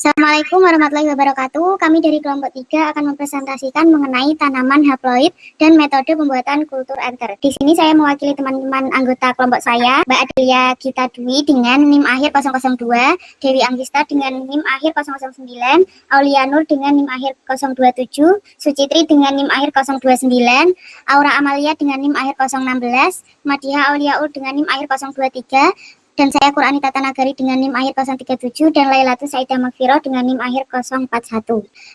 Assalamualaikum warahmatullahi wabarakatuh. Kami dari kelompok 3 akan mempresentasikan mengenai tanaman haploid dan metode pembuatan kultur enter. Di sini saya mewakili teman-teman anggota kelompok saya, Mbak Adelia Gita Dwi dengan NIM akhir 002, Dewi Anggista dengan NIM akhir 009, Aulia Nur dengan NIM akhir 027, Sucitri dengan NIM akhir 029, Aura Amalia dengan NIM akhir 016, Madiha Auliaul dengan NIM akhir 023, dan saya Quranita Tanagari dengan NIM akhir 037 dan Lailatul Saidah Magfiro dengan NIM akhir 041.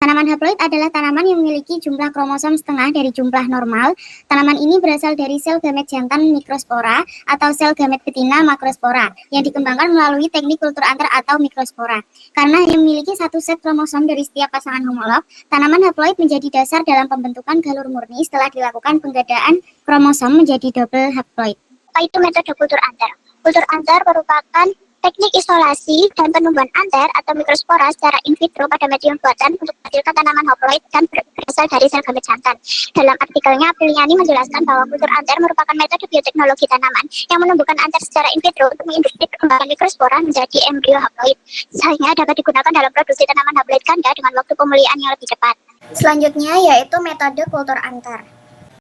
Tanaman haploid adalah tanaman yang memiliki jumlah kromosom setengah dari jumlah normal. Tanaman ini berasal dari sel gamet jantan mikrospora atau sel gamet betina makrospora yang dikembangkan melalui teknik kultur antar atau mikrospora. Karena hanya memiliki satu set kromosom dari setiap pasangan homolog, tanaman haploid menjadi dasar dalam pembentukan galur murni setelah dilakukan penggadaan kromosom menjadi double haploid. Apa itu metode kultur antar? Kultur antar merupakan teknik isolasi dan penumbuhan antar atau mikrospora secara in vitro pada medium buatan untuk menghasilkan tanaman haploid dan berasal dari sel gamet jantan. Dalam artikelnya, Apriliani menjelaskan bahwa kultur antar merupakan metode bioteknologi tanaman yang menumbuhkan antar secara in vitro untuk menginduksi perkembangan mikrospora menjadi embrio haploid, sehingga dapat digunakan dalam produksi tanaman haploid ganda dengan waktu pemulihan yang lebih cepat. Selanjutnya yaitu metode kultur antar.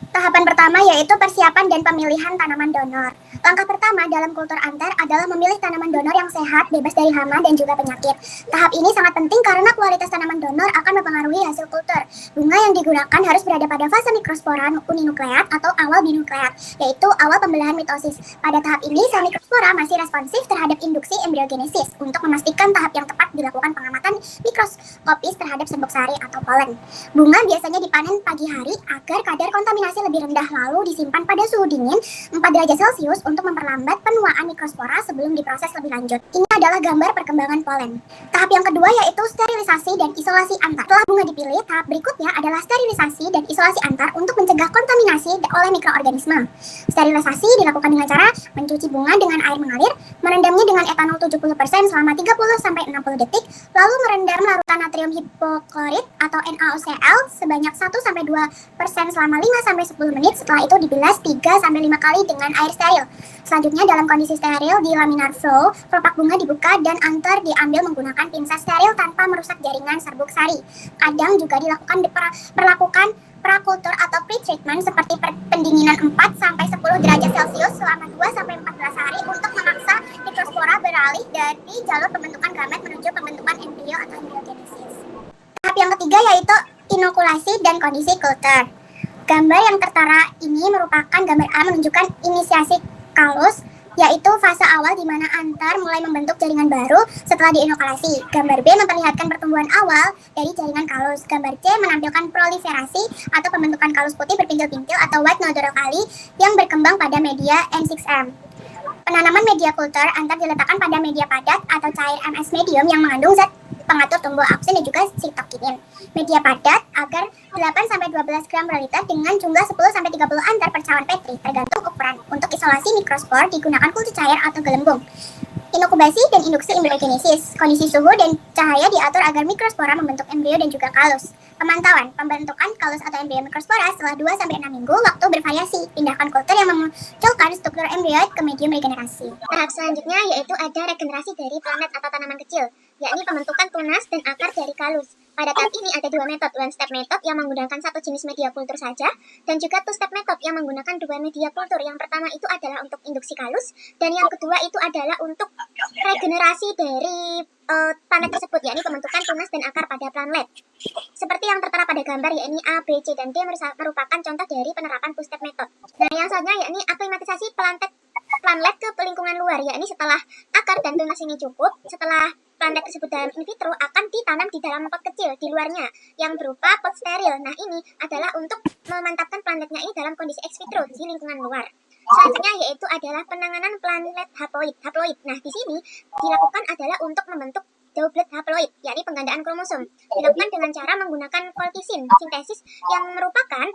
Tahapan pertama yaitu persiapan dan pemilihan tanaman donor. Langkah pertama dalam kultur antar adalah memilih tanaman donor yang sehat, bebas dari hama dan juga penyakit. Tahap ini sangat penting karena kualitas tanaman donor akan mempengaruhi hasil kultur. Bunga yang digunakan harus berada pada fase mikrospora uninukleat atau awal binukleat, yaitu awal pembelahan mitosis. Pada tahap ini, sel mikrospora masih responsif terhadap induksi embriogenesis. Untuk memastikan tahap yang tepat dilakukan pengamatan mikroskopis terhadap serbuk sari atau polen. Bunga biasanya dipanen pagi hari agar kadar kontaminasi lebih rendah, lalu disimpan pada suhu dingin 4 derajat Celcius untuk memperlambat penuaan mikrospora sebelum diproses lebih lanjut. Ini adalah gambar perkembangan polen. Tahap yang kedua yaitu sterilisasi dan isolasi antar. Setelah bunga dipilih, tahap berikutnya adalah sterilisasi dan isolasi antar untuk mencegah kontaminasi oleh mikroorganisme. Sterilisasi dilakukan dengan cara mencuci bunga dengan air mengalir, merendamnya dengan etanol 70% selama 30-60 detik, lalu merendam larutan natrium hipoklorit atau NaOCl sebanyak 1-2% selama 5-10 menit. Setelah itu dibilas 3-5 kali dengan air steril. Selanjutnya dalam kondisi steril di laminar flow, kelopak bunga dibuka dan antar diambil menggunakan pinset steril tanpa merusak jaringan serbuk sari. Kadang juga diperlakukan prakultur atau pre-treatment seperti pendinginan 4-10 derajat Celcius selama 2-14 hari untuk memaksa mikrospora beralih dari jalur pembentukan gamet menuju pembentukan embrio atau embriogenesis. Tahap yang ketiga yaitu inokulasi dan kondisi kultur. Gambar yang tertera ini merupakan gambar A menunjukkan inisiasi kalus, yaitu fase awal di mana antar mulai membentuk jaringan baru setelah diinokulasi. Gambar B memperlihatkan pertumbuhan awal dari jaringan kalus. Gambar C menampilkan proliferasi atau pembentukan kalus putih berpintil-pintil atau white nodulocaly yang berkembang pada media N6M. Penanaman media kultur antar diletakkan pada media padat atau cair MS medium yang mengandung zat pengatur tumbuh auksin dan juga sitokinin. Media padat agar 8-12 gram per liter dengan jumlah 10-30 antar per cawan petri tergantung ukuran. Untuk isolasi mikrospor digunakan kultur cair atau gelembung. Inokubasi dan induksi embriogenesis. Kondisi suhu dan cahaya diatur agar mikrospora membentuk embrio dan juga kalus. Pemantauan pembentukan kalus atau embrio mikrospora setelah 2-6 minggu, waktu bervariasi. Pindahkan kultur yang memunculkan struktur embrioid ke medium regenerasi. Tahap selanjutnya yaitu ada regenerasi dari planet atau tanaman kecil, yakni pembentukan tunas dan akar dari kalus. Pada tahap ini ada dua metode, one step method yang menggunakan satu jenis media kultur saja, dan juga two step method yang menggunakan dua media kultur. Yang pertama itu adalah untuk induksi kalus, dan yang kedua itu adalah untuk regenerasi dari planet tersebut, yakni pembentukan tunas dan akar pada planet. Seperti yang tertera pada gambar, yakni A, B, C, dan D merupakan contoh dari penerapan two step method. Nah, yang selanjutnya yakni aklimatisasi planlet ke lingkungan luar, yakni setelah akar dan tunas ini cukup, setelah plantet tersebut dalam in vitro akan ditanam di dalam pot kecil di luarnya yang berupa pot steril. Nah, ini adalah untuk memantapkan plantetnya ini dalam kondisi ex vitro di lingkungan luar. Selanjutnya yaitu adalah penanganan planet haploid. Nah, di sini dilakukan adalah untuk membentuk doublet haploid, yakni penggandaan kromosom. Dilakukan dengan cara menggunakan colchicine sintesis yang merupakan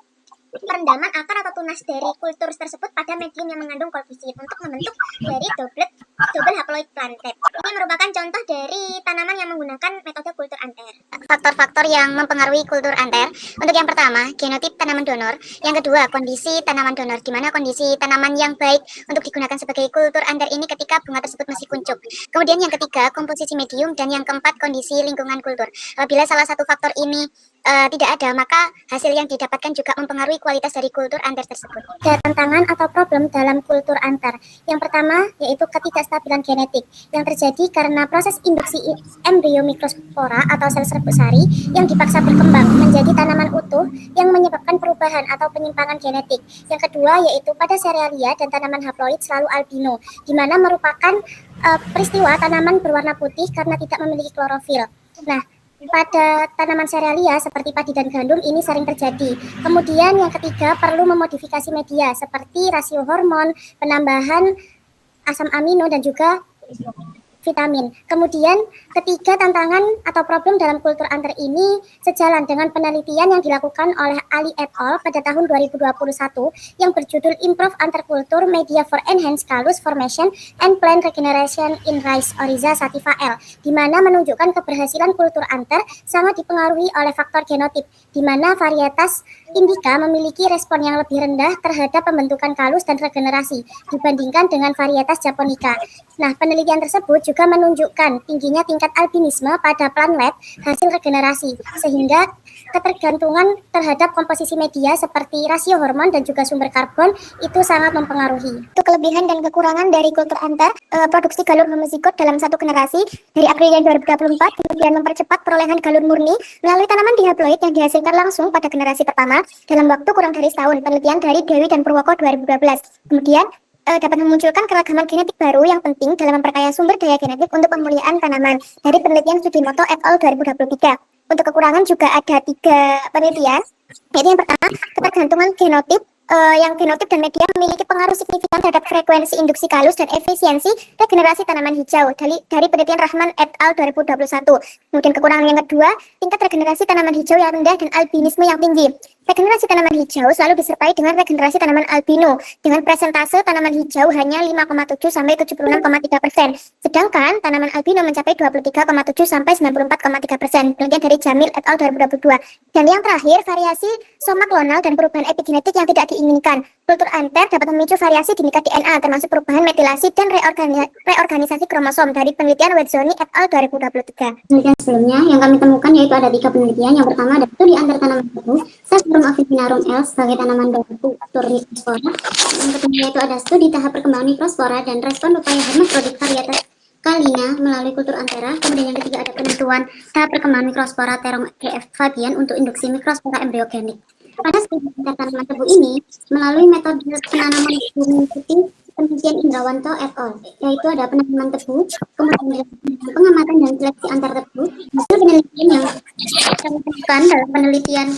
perendaman akar atau tunas dari kultur tersebut pada medium yang mengandung colchicine untuk membentuk dari double haploid plantet. Ini merupakan contoh dari tanaman yang menggunakan metode kultur anter. Faktor-faktor faktor yang mempengaruhi kultur anter. Untuk yang pertama, genotip tanaman donor. Yang kedua, kondisi tanaman donor, di mana kondisi tanaman yang baik untuk digunakan sebagai kultur anter ini ketika bunga tersebut masih kuncup. Kemudian yang ketiga, komposisi medium, dan yang keempat, kondisi lingkungan kultur. Apabila salah satu faktor ini tidak ada, maka hasil yang didapatkan juga mempengaruhi kualitas dari kultur anter tersebut. Ada tantangan atau problem dalam kultur antar. Yang pertama yaitu ketidakstabilan genetik yang terjadi karena proses induksi embrio mikrospora atau sel serbuk sari yang dipaksa berkembang menjadi tanaman utuh yang menyebabkan perubahan atau penyimpangan genetik. Yang kedua yaitu pada serealia dan tanaman haploid selalu albino, di mana merupakan peristiwa tanaman berwarna putih karena tidak memiliki klorofil. Nah, pada tanaman serealia seperti padi dan gandum ini sering terjadi. Kemudian yang ketiga perlu memodifikasi media seperti rasio hormon, penambahan asam amino dan juga vitamin. Kemudian ketiga tantangan atau problem dalam kultur anter ini sejalan dengan penelitian yang dilakukan oleh Ali et al. Pada tahun 2021 yang berjudul Improve Anterculture Media for Enhanced Callus Formation and Plant Regeneration in Rice Oryza sativa L, di mana menunjukkan keberhasilan kultur anter sangat dipengaruhi oleh faktor genotip, di mana varietas indica memiliki respon yang lebih rendah terhadap pembentukan kalus dan regenerasi dibandingkan dengan varietas japonica. Nah, penelitian tersebut juga menunjukkan tingginya tingkat albinisme pada plantlet hasil regenerasi, sehingga ketergantungan terhadap komposisi media seperti rasio hormon dan juga sumber karbon itu sangat mempengaruhi. Untuk kelebihan dan kekurangan dari kultur anter, produksi galur homozigot dalam satu generasi dari April 2024 kemudian mempercepat perolehan galur murni melalui tanaman dihaploid yang dihasilkan langsung pada generasi pertama dalam waktu kurang dari setahun. Penelitian dari Dewi dan Purwoko 2012. Kemudian dapat memunculkan keragaman genetik baru yang penting dalam memperkaya sumber daya genetik untuk pemulihan tanaman dari penelitian Sugimoto et al. 2023. Untuk kekurangan juga ada 3 penelitian, yaitu yang pertama, ketergantungan genotip, yang genotip dan media memiliki pengaruh signifikan terhadap frekuensi induksi kalus dan efisiensi regenerasi tanaman hijau dari penelitian Rahman et al. 2021. Kemudian kekurangan yang kedua, tingkat regenerasi tanaman hijau yang rendah dan albinisme yang tinggi. Regenerasi tanaman hijau selalu disertai dengan regenerasi tanaman albino dengan presentase tanaman hijau hanya 5,7 sampai 76,3%, sedangkan tanaman albino mencapai 23,7 sampai 94,3%. Penelitian dari Jamil et al. 2022. Dan yang terakhir, variasi soma klonal dan perubahan epigenetik yang tidak diinginkan. Kultur anter dapat memicu variasi di nikat DNA termasuk perubahan metilasi dan reorganisasi kromosom dari penelitian Wedzoni et al. 2023. Penelitian sebelumnya yang kami temukan yaitu ada 3 penelitian. Yang pertama ada studi antar tanaman tebu Sesbrum officinarum L sebagai tanaman kultur mikrospora. Yang kedua yaitu ada studi tahap perkembangan mikrospora dan respon upaya hermafrodit varietas Kalina melalui kultur antera. Kemudian yang ketiga ada penentuan tahap perkembangan mikrospora Terong GF Fabian untuk induksi mikrospora embryogenik. Pada studi antar tanaman tebu ini melalui metode penanaman bumi putih penelitian Indrawanto et al. Yaitu ada penanaman tebu, kemudian pengamatan dan seleksi antar tebu. Hasil penelitian yang dilakukan dalam penelitian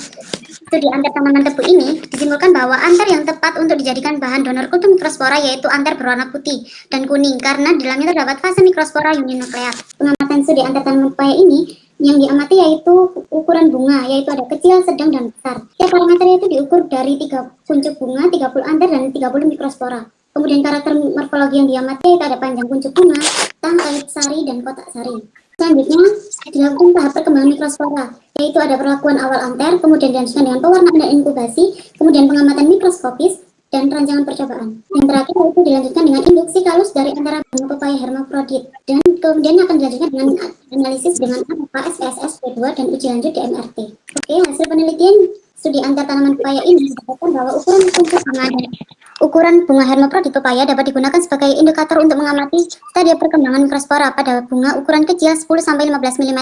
studi antar tanaman tebu ini disimpulkan bahwa antar yang tepat untuk dijadikan bahan donor kultur mikrospora yaitu antar berwarna putih dan kuning karena di dalamnya terdapat fase mikrospora uninukleat. Pengamatan studi antar tanaman pepaya ini yang diamati yaitu ukuran bunga, yaitu ada kecil, sedang, dan besar. Tiap parameter itu diukur dari 3 kuncup bunga, 30 antar, dan 30 mikrospora. Kemudian karakter morfologi yang diamati yaitu ada panjang kuncup bunga, tangkai sari, dan kotak sari. Selanjutnya dilakukan tahap perkembangan mikrospora, yaitu ada perlakuan awal anter, kemudian dilanjutkan dengan pewarnaan dan inkubasi, kemudian pengamatan mikroskopis, dan rancangan percobaan. Yang terakhir itu dilanjutkan dengan induksi kalus dari antara bunga pepaya hermafrodit, dan kemudian akan dilanjutkan dengan analisis dengan APA, SPSS, B2, dan uji lanjut di MRT. Oke, hasil penelitian studi antar tanaman pepaya ini mendapatkan bahwa ukuran bunga hermafrodit pepaya dapat digunakan sebagai indikator untuk mengamati stadium perkembangan mikrospora pada bunga ukuran kecil 10-15 mm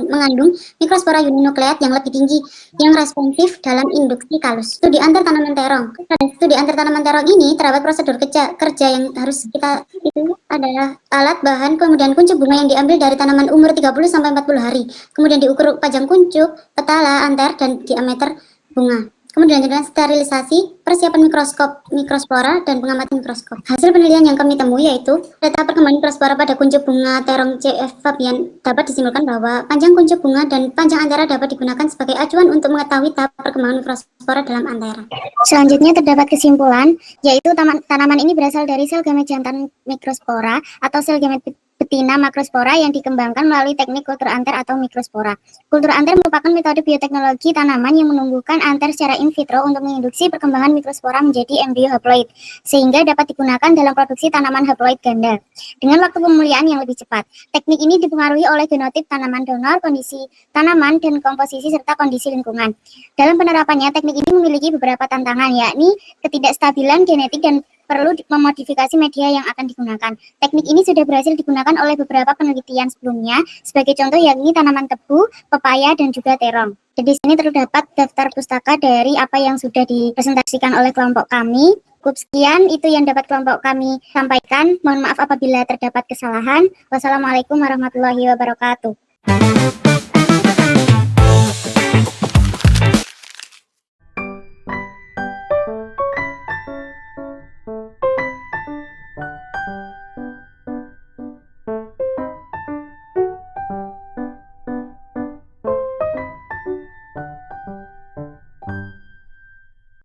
mengandung mikrospora uninukleat yang lebih tinggi yang responsif dalam induksi kalus. Studi antar tanaman terong. Pada studi antar tanaman terong ini terdapat prosedur kerja yang harus kita itu adalah alat bahan kemudian kuncup bunga yang diambil dari tanaman umur 30-40 hari. Kemudian diukur panjang kuncup, petala, anter, dan diameter bunga. Kemudian dengan sterilisasi, persiapan mikrospora, dan pengamatan mikroskop. Hasil penelitian yang kami temui yaitu data perkembangan mikrospora pada kuncup bunga terong CF Fabian dapat disimpulkan bahwa panjang kuncup bunga dan panjang antera dapat digunakan sebagai acuan untuk mengetahui tahap perkembangan mikrospora dalam antera. Selanjutnya terdapat kesimpulan, yaitu tanaman ini berasal dari sel gamet jantan mikrospora atau sel gamet betina makrospora yang dikembangkan melalui teknik kultur anter atau mikrospora. Kultur anter merupakan metode bioteknologi tanaman yang menumbuhkan anter secara in vitro untuk menginduksi perkembangan mikrospora menjadi embrio haploid, sehingga dapat digunakan dalam produksi tanaman haploid ganda dengan waktu pemulihan yang lebih cepat. Teknik ini dipengaruhi oleh genotip tanaman donor, kondisi tanaman, dan komposisi serta kondisi lingkungan. Dalam penerapannya, teknik ini memiliki beberapa tantangan, yakni ketidakstabilan genetik dan perlu memodifikasi media yang akan digunakan. Teknik ini sudah berhasil digunakan oleh beberapa penelitian sebelumnya, sebagai contoh yakni tanaman tebu, pepaya, dan juga terong. Dan di sini terdapat daftar pustaka dari apa yang sudah dipresentasikan oleh kelompok kami. Cukup sekian, itu yang dapat kelompok kami sampaikan. Mohon maaf apabila terdapat kesalahan. Wassalamualaikum warahmatullahi wabarakatuh.